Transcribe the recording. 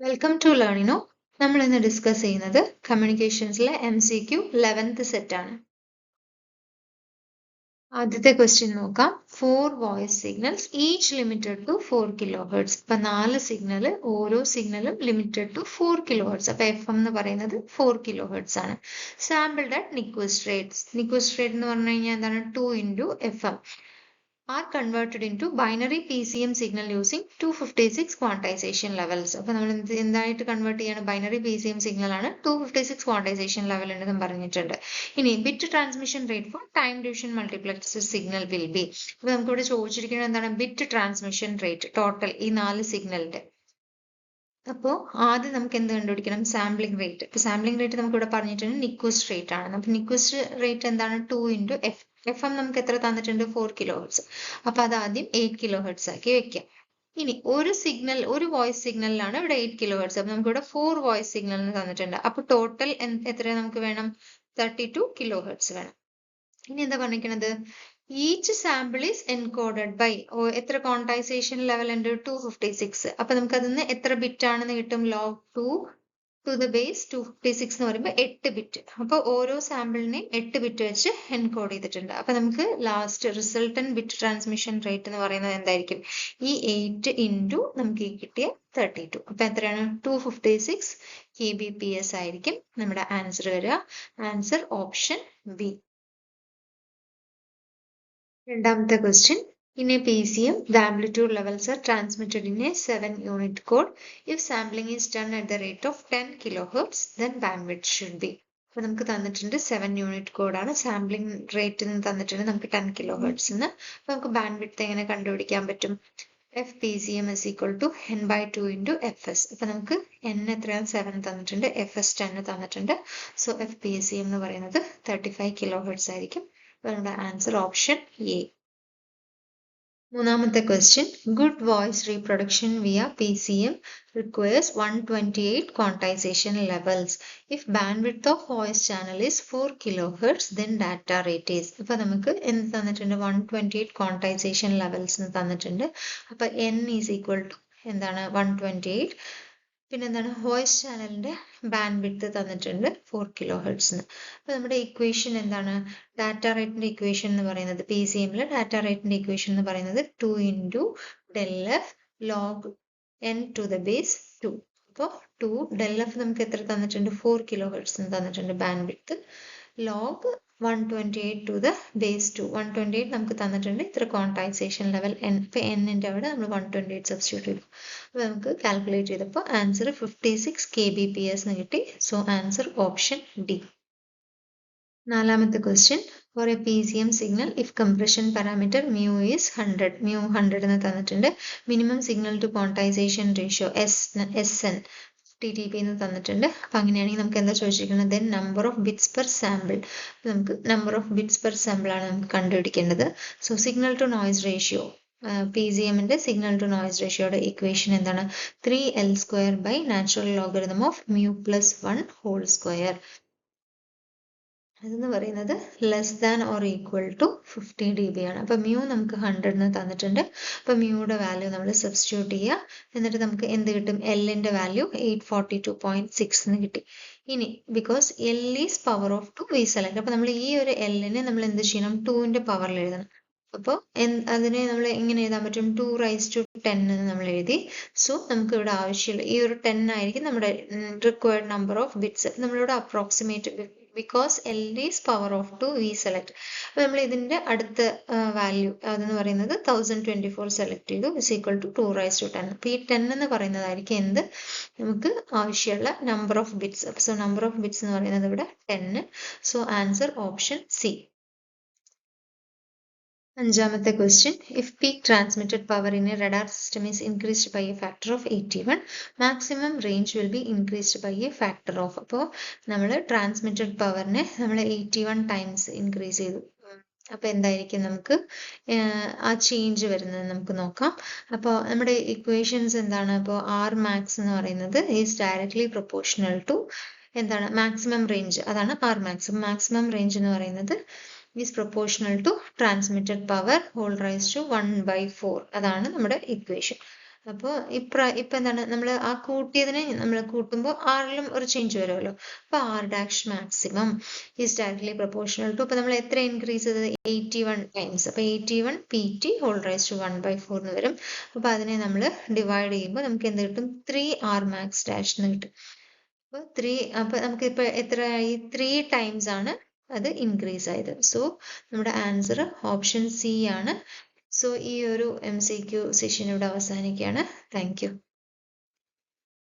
Welcome to Learnino. നമ്മൾ ഇന്ന് discuss ചെയ്യുന്നത് കമ്മ്യൂണിക്കേഷൻസിലെ MCQ 11th സെറ്റ് ആണ്. ആദ്യത്തെ ക്വസ്റ്റ്യൻ നോക്കാം. 4 voice signals each limited to 4 kilohertz. അപ്പൊ 4 സിഗ്നൽ, ഓരോ സിഗ്നലും ലിമിറ്റഡ് ടു 4 കിലോഹെർട്സ്. അപ്പൊ FM എന്ന് പറയുന്നത് 4 കിലോഹെർട്സ് ആണ്. Sampled at Nyquist rates. Nyquist rate എന്ന് പറഞ്ഞു കഴിഞ്ഞാൽ എന്താണ്? 2 into FM are converted into binary PCM signal using 256 quantization levels. അപ്പോൾ നമ്മൾ എന്തായിട്ട് കൺവേർട്ട് ചെയ്യാണ്? ബൈനറി PCM സിഗ്നൽ ആണ്. 256 ക്വാണ്ടൈസേഷൻ ലെവൽ ഉണ്ടെന്ന് പറഞ്ഞിട്ടുണ്ട്. ഇനി bit transmission rate for time division multiplex signal will be. അപ്പോൾ നമുക്കിവിടെ ചോദിച്ചിരിക്കുന്നത് എന്താണ്? ബിറ്റ് ട്രാൻസ്മിഷൻ റേറ്റ് ടോട്ടൽ ഈ 4 സിഗ്നലിന്റെ. അപ്പോൾ ആദ്യം നമുക്ക് എന്ത് കണ്ടുപിടിക്കണം? Sampling rate. ഇപ്പൊ സാമ്പിളിംഗ് റേറ്റ് നമുക്ക് ഇവിടെ പറഞ്ഞിട്ടുണ്ട് നിക്വസ്റ്റ് റേറ്റ് ആണ്. അപ്പൊ നിക്വസ്റ്റ് റേറ്റ് എന്താണ്? 2 into FM നമുക്ക് എത്ര തന്നിട്ടുണ്ട്? 4 കിലോഹെർട്സ്. അപ്പൊ അത് ആദ്യം 8 കിലോഹെർട്സ് ആക്കി വെക്കാം. ഇനി ഒരു വോയിസ് സിഗ്നലിലാണ് ഇവിടെ 8 കിലോഹെർട്സ്. അപ്പൊ നമുക്ക് ഇവിടെ 4 വോയിസ് സിഗ്നലിന് തന്നിട്ടുണ്ട്. അപ്പൊ ടോട്ടൽ എത്ര നമുക്ക് വേണം? 32 കിലോഹെർട്സ് വേണം. ഇനി എന്താ പറഞ്ഞിരിക്കുന്നത്? Each sample is encoded by എത്ര ക്വാണ്ടൈസേഷൻ ലെവൽ ഉണ്ട്? 256. അപ്പൊ നമുക്ക് അതിന് എത്ര ബിറ്റ് ആണെന്ന് കിട്ടും? log 2 to the base 256 എന്ന് പറയുമ്പോൾ 8 ബിറ്റ്. അപ്പോൾ ഓരോ സാമ്പിളിനെയും 8 ബിറ്റ് വെച്ച് എൻകോഡ് ചെയ്തിട്ടുണ്ട്. അപ്പൊ നമുക്ക് last resultant bit transmission rate എന്ന് പറയുന്നത് എന്തായിരിക്കും? ഈ 8 into നമുക്ക് ഈ കിട്ടിയ 32. അപ്പൊ എത്രയാണ്? 256 kbps ആയിരിക്കും നമ്മുടെ ആൻസർ വരിക. Answer option B. രണ്ടാമത്തെ question. In a PCM, the amplitude levels are transmitted in a 7-unit code. If sampling is done at the rate of 10 kilohertz, then bandwidth should be. അപ്പൊ നമുക്ക് തന്നിട്ടുണ്ട് 7 unit കോഡാണ്. Sampling rate തന്നിട്ടുണ്ട് നമുക്ക് 10 kilohertz. അപ്പൊ നമുക്ക് bandwidth എങ്ങനെ കണ്ടുപിടിക്കാൻ പറ്റും? FPCM is equal to n/2 into FS. അപ്പൊ നമുക്ക് n എത്രയാണ്? 7 തന്നിട്ടുണ്ട്, FS 10 തന്നിട്ടുണ്ട്. സോ FPCM എന്ന് പറയുന്നത് 35 കിലോഹെർട്സ് ആയിരിക്കും. നമ്മുടെ ആൻസർ ഓപ്ഷൻ എ. മൂന്നാമത്തെ question. Good voice reproduction via PCM requires 128 quantization levels. If bandwidth of voice channel is 4 kilohertz, then data rate is. അപ്പൊ നമുക്ക് എന്ത് തന്നിട്ടുണ്ട്? 128 quantization levels തന്നിട്ടുണ്ട്. അപ്പൊ n is equal to എന്താണ്? 128. പിന്നെ എന്താണ്? വോയിസ് ചാനലിന്റെ ബാൻഡ്വിഡ്ത്ത് തന്നിട്ടുണ്ട് 4 കിലോഹെർട്സ്. അപ്പൊ നമ്മുടെ ഇക്വേഷൻ എന്താണ്? ഡാറ്റ റേറ്റിന്റെ ഇക്വേഷൻ എന്ന് പറയുന്നത്, PCMലെ ഡാറ്റ റേറ്റിന്റെ ഇക്വേഷൻ എന്ന് പറയുന്നത് 2 into del f log n to the base 2. അപ്പോൾ 2 del f നമുക്ക് എത്ര തന്നിട്ടുണ്ട്? 4 കിലോഹെർട്സ് തന്നിട്ടുണ്ട് bandwidth. Log 128 to the base 2. 128 നമുക്ക് തന്നിട്ടുണ്ട്. ഇത്ര ക്വാണ്ടൈസേഷൻ ലെവൽ n. ഇപ്പൊ n-ന്റെ അവിടെ നമ്മൾ 128 സബ്സ്റ്റിറ്റ്യൂട്ട് ചെയ്തു. അപ്പൊ നമുക്ക് കാൽക്കുലേറ്റ് ചെയ്തപ്പോൾ ആൻസർ 56 kbps എന്ന് കിട്ടി. So answer option D. നാലാമത്തെ question. For a PCM signal if compression parameter mu is 100 എന്ന് തന്നിട്ടുണ്ട്. Minimum signal to quantization ratio SN TTP എന്ന് തന്നിട്ടുണ്ട്. അപ്പൊ അങ്ങനെയാണെങ്കിൽ നമുക്ക് എന്താ ചോദിച്ചിരിക്കുന്നത്? Then number of bits per sample. നമുക്ക് number of bits per sample ആണ് നമുക്ക് കണ്ടുപിടിക്കേണ്ടത്. So signal to noise ratio, PCMന്റെ സിഗ്നൽ ടു നോയ്സ് റേഷ്യോയുടെ ഇക്വേഷൻ എന്താണ്? 3L² by natural logarithm of mu plus 1 whole square. അതെന്ന് പറയുന്നത് less than or equal to 50 dB ആണ്. അപ്പൊ മ്യൂ നമുക്ക് 100 എന്ന് തന്നിട്ടുണ്ട്. അപ്പൊ മ്യൂയുടെ വാല്യൂ നമ്മൾ സബ്സ്റ്റിറ്റ്യൂട്ട് ചെയ്യുക. എന്നിട്ട് നമുക്ക് എന്ത് കിട്ടും? എല്ലിന്റെ വാല്യൂ 842.6 എന്ന് കിട്ടി. ഇനി because L is power of 2 we select. അപ്പൊ നമ്മൾ ഈ ഒരു എല്ലിനെ നമ്മൾ എന്ത് ചെയ്യണം? 2ന്റെ പവറിൽ എഴുതണം. അപ്പോൾ അതിനെ നമ്മൾ എങ്ങനെ എഴുതാൻ പറ്റും? 2⁻10 എന്ന് നമ്മൾ എഴുതി. സോ നമുക്ക് ഇവിടെ ആവശ്യമുള്ള ഈ ഒരു 10 ആയിരിക്കും നമ്മുടെ റിക്വയർഡ് നമ്പർ ഓഫ് ബിറ്റ്സ്. നമ്മളിവിടെ approximate because L is power of 2 we select. അപ്പൊ നമ്മൾ ഇതിന്റെ അടുത്ത വാല്യൂ അതെന്ന് പറയുന്നത് 1024 സെലക്ട് ചെയ്തു. Is equal to 2⁻10. അപ്പൊ ഈ 10 എന്ന് പറയുന്നതായിരിക്കും എന്ത്? നമുക്ക് ആവശ്യമുള്ള number of bits. So number of bits എന്ന് പറയുന്നത് ഇവിടെ 10. So answer option C. അഞ്ചാമത്തെ question. If peak transmitted power in a radar system is increased by a factor of 81, maximum range will be increased by a factor of. അപ്പോൾ നമ്മൾ transmitted പവറിനെ നമ്മൾ 81 times increase ചെയ്തു. അപ്പൊ എന്തായിരിക്കും നമുക്ക് ആ ചേഞ്ച് വരുന്നത് നമുക്ക് നോക്കാം. അപ്പോൾ നമ്മുടെ ഇക്വേഷൻസ് എന്താണ്? അപ്പോൾ ആർ മാക്സ് എന്ന് പറയുന്നത് ഈസ് ഡയറക്ട്ലി പ്രൊപ്പോർഷണൽ ടു എന്താണ്? Maximum range. അതാണ് ആർ മാക്സ്. മാക്സിമം റേഞ്ച് എന്ന് പറയുന്നത് is proportional to transmitted power whole raised to 1/4. അതാണ് നമ്മുടെ ഇക്വേഷൻ. അപ്പോൾ ഇപ്പം എന്താണ് നമ്മൾ ആ കൂട്ടിയതിനെ നമ്മൾ കൂട്ടുമ്പോൾ ആറിലും ഒരു ചേഞ്ച് വരുമല്ലോ. അപ്പോൾ R dash maximum is directly proportional to, അപ്പോൾ നമ്മൾ എത്ര ഇൻക്രീസ് ചെയ്തത് 81 ടൈംസ്. അപ്പോൾ 81 PT ഹോൾ റൈസ് ടു 1/4 എന്ന് വരും. അപ്പോൾ അതിനെ നമ്മൾ ഡിവൈഡ് ചെയ്യുമ്പോൾ നമുക്ക് എന്ത് കിട്ടും? 3R മാക്സ് ഡാഷ് എന്ന് കിട്ടും. അപ്പോൾ നമുക്കിപ്പോൾ എത്രയായി? 3 ടൈംസ് ആണ് അത് ഇൻക്രീസ് ആയത്. സോ നമ്മുടെ ആൻസർ ഓപ്ഷൻ സി ആണ്. സോ ഈ ഒരു MCQ സെഷൻ ഇവിടെ അവസാനിക്കുകയാണ്. Thank you.